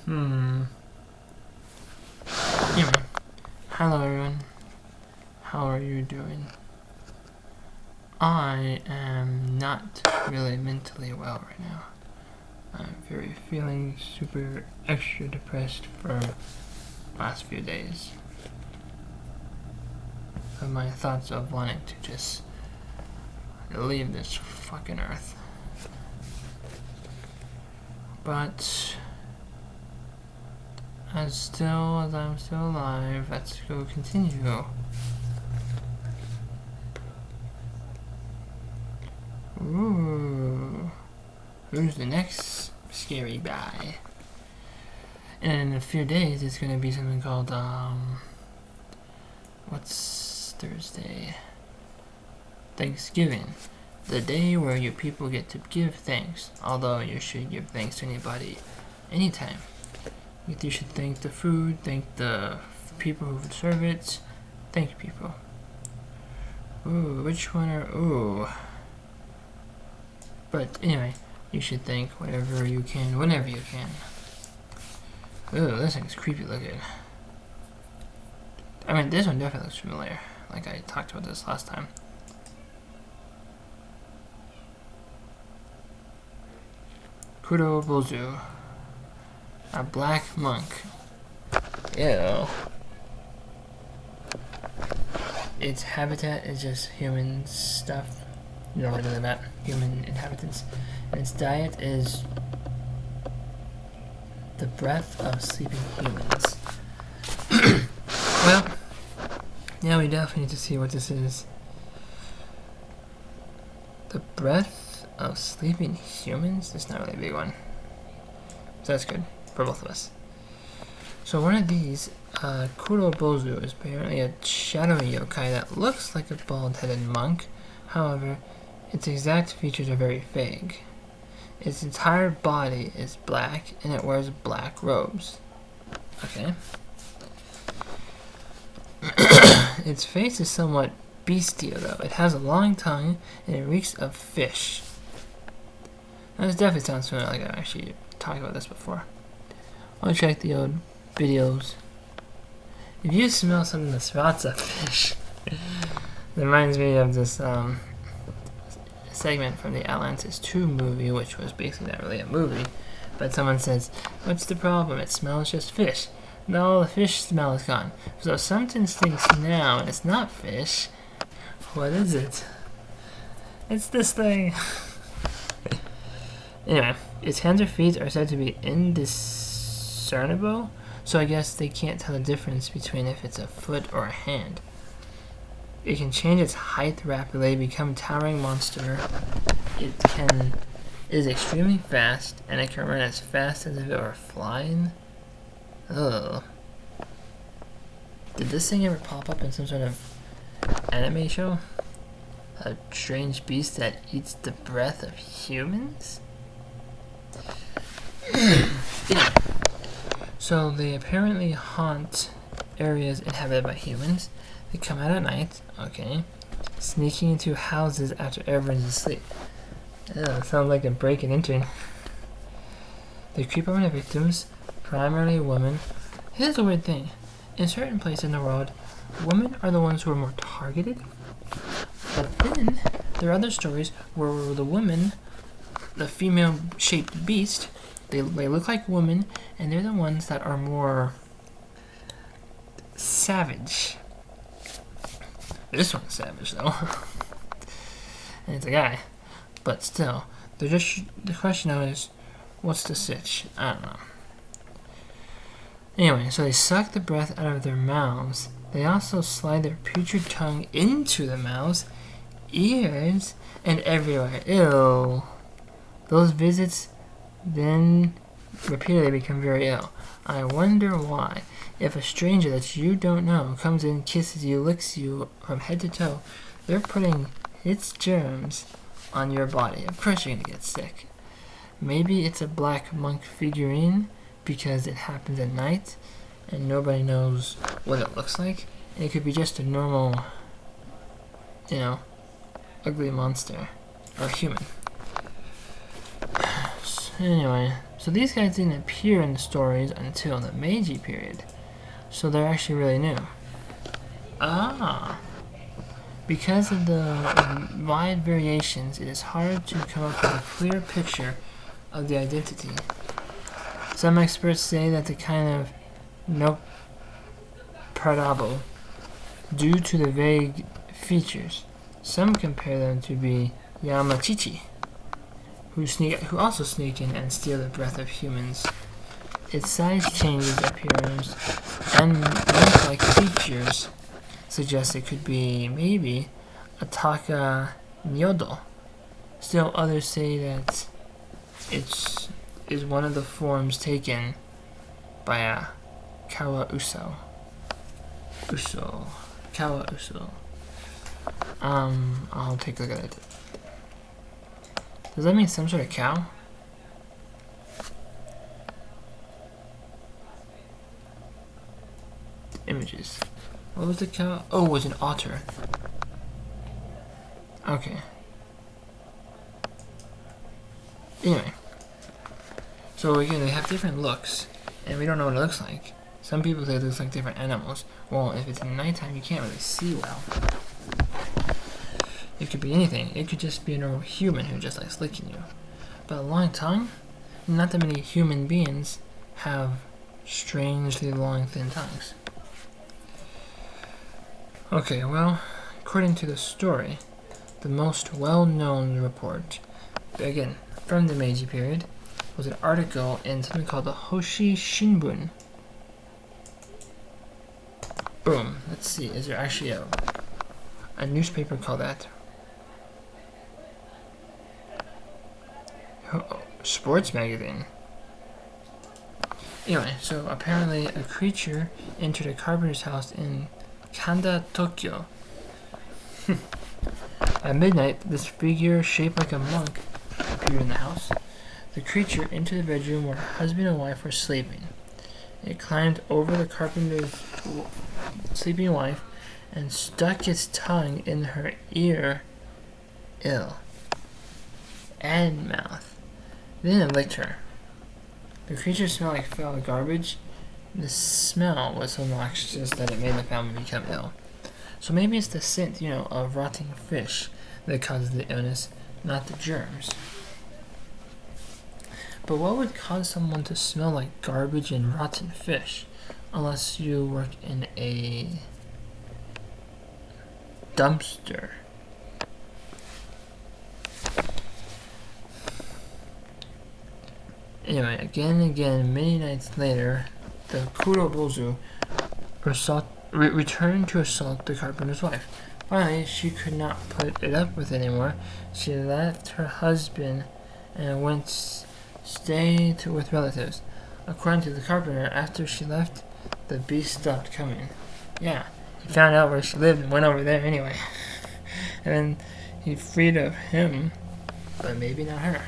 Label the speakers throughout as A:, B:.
A: Anyway, hello everyone. How are you doing? I am not really mentally well right now. I'm feeling super extra depressed for last few days. Of my thoughts of wanting to just leave this fucking earth. But as I'm still alive, let's go continue. Ooh. Who's the next scary guy? And in a few days, it's gonna be something called, what's Thursday? Thanksgiving. The day where you people get to give thanks. Although you should give thanks to anybody, anytime. You should thank the food, thank the people who serve it, thank people. Ooh, which one are, ooh. But anyway, you should thank whatever you can, whenever you can. Ooh, this thing's creepy looking. I mean, this one definitely looks familiar. Like I talked about this last time. Kuro Bozu. A black monk. Ew. Its habitat is just human stuff. No, other than that, human inhabitants. And its diet is the breath of sleeping humans. Well, yeah, we definitely need to see what this is. The breath of sleeping humans? That's not really a big one. So that's good for both of us. So one of these, Kuro Bozu, is apparently a shadowy yokai that looks like a bald-headed monk. However, its exact features are very vague. Its entire body is black, and it wears black robes. Okay. Its face is somewhat bestial, though. It has a long tongue, and it reeks of fish. Now, this definitely sounds familiar, like I actually talked about this before. I'll check the old videos. If you smell something that smells of fish, it reminds me of this, segment from the Atlantis 2 movie, which was basically not really a movie, but someone says, what's the problem? It smells just fish. No, the fish smell is gone. So if something stinks now and it's not fish, what is it? It's this thing. Anyway, its hands or feet are said to be indiscernible, so I guess they can't tell the difference between if it's a foot or a hand. It can change its height rapidly, become a towering monster. It is extremely fast, and it can run as fast as if it were flying. Ugh. Did this thing ever pop up in some sort of anime show? A strange beast that eats the breath of humans? So they apparently haunt areas inhabited by humans. They come out at night, okay, sneaking into houses after everyone's asleep. Ew, sounds like a break and entering. They creep over their victims, primarily women. Here's the weird thing. In certain places in the world, women are the ones who are more targeted. But then, there are other stories where the woman, the female-shaped beast, they look like women, and they're the ones that are more savage. This one's savage, though. And it's a guy. But still, they're just, the question now is, what's the sitch? I don't know. Anyway, so they suck the breath out of their mouths. They also slide their putrid tongue into the mouths, ears, and everywhere. Ew. Those visits then repeatedly become very ill. I wonder why. If a stranger that you don't know comes in, kisses you, licks you from head to toe, they're putting its germs on your body. Of course you're going to get sick. Maybe it's a black monk figurine because it happens at night and nobody knows what it looks like. And it could be just a normal, ugly monster or human. So anyway, So these guys didn't appear in the stories until the Meiji period. So they're actually really new. Ah! Because of the wide variations, it is hard to come up with a clear picture of the identity. Some experts say that the kind of nonparable due to the vague features. Some compare them to be Yamachichi, who also sneak in and steal the breath of humans. Its size changes, appearance, and nymph-like features suggest it could be maybe a Taka Nyodo. Still, others say that it is one of the forms taken by a Kawa Uso. Kawa Uso. I'll take a look at it. Does that mean some sort of cow? Images. What was the cow? Oh, it was an otter. Okay. Anyway. So again, they have different looks, and we don't know what it looks like. Some people say it looks like different animals. Well, if it's nighttime, you can't really see well. It could be anything. It could just be a normal human who just likes licking you. But a long tongue? Not that many human beings have strangely long, thin tongues. Okay, well, according to the story, the most well-known report, again, from the Meiji period, was an article in something called the Hoshi Shinbun. Boom. Let's see, is there actually a newspaper called that? Sports magazine. Anyway, so apparently a creature entered a carpenter's house in Kanda, Tokyo. At midnight, this figure shaped like a monk appeared in the house. The creature entered the bedroom where husband and wife were sleeping. It climbed over the carpenter's sleeping wife and stuck its tongue in her ear, and mouth. Then it licked her. The creature smelled like foul garbage. The smell was so noxious that it made the family become ill. So maybe it's the scent, of rotting fish that causes the illness, not the germs. But what would cause someone to smell like garbage and rotten fish? Unless you work in a dumpster. Anyway, again and again, many nights later, the Kuro Bozu returned to assault the carpenter's wife. Finally, she could not put it up with anymore. She left her husband and went stay with relatives. According to the carpenter, after she left, the beast stopped coming. Yeah, he found out where she lived and went over there anyway. And then he freed of him, but maybe not her.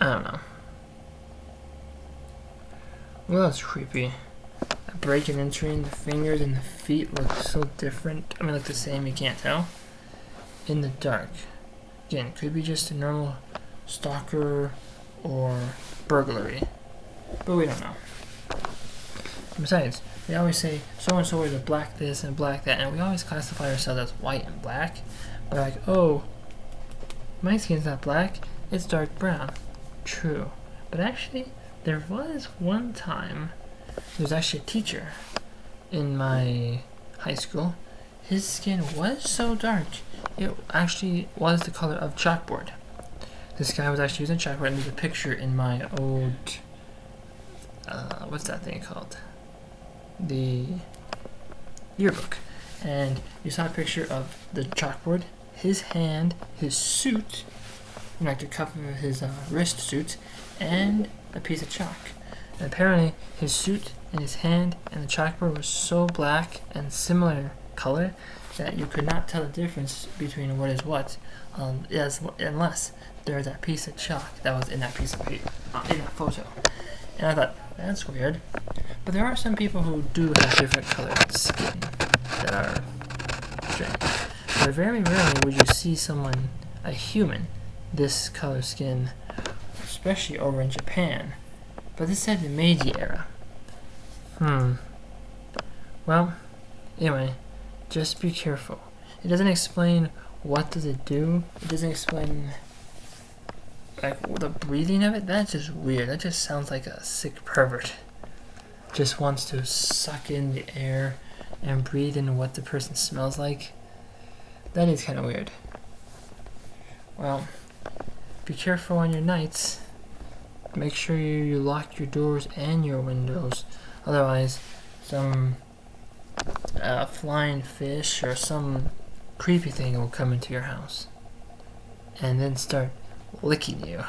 A: I don't know. Well, that's creepy. A break and entering, the fingers and the feet look so different. Look the same, you can't tell. In the dark. Again, could be just a normal stalker or burglary. But we don't know. Besides, they always say so-and-so is a black this and black that, and we always classify ourselves as white and black. We're like, oh, my skin's not black, it's dark brown. True. But actually, there was one time, there was actually a teacher in my high school. His skin was so dark, it actually was the color of chalkboard. This guy was actually using chalkboard, and there's a picture in my old, what's that thing called? The yearbook. And you saw a picture of the chalkboard, his hand, his suit, like the cuff of his wrist suit, and a piece of chalk. And apparently his suit and his hand and the chalkboard were so black and similar color that you could not tell the difference between what is what, unless there's that piece of chalk that was in that piece of paper, in that photo. And I thought, that's weird. But there are some people who do have different colored skin that are strange. But very rarely would you see someone, a human, this color skin, especially over in Japan. But this said the Meiji era. Well, anyway, just be careful. It doesn't explain what does it do. It doesn't explain like the breathing of it. That's just weird. That just sounds like a sick pervert. Just wants to suck in the air and breathe in what the person smells like. That is kind of weird. Well, be careful on your nights. Make sure you lock your doors and your windows. Otherwise, some flying fish or some creepy thing will come into your house and then start licking you.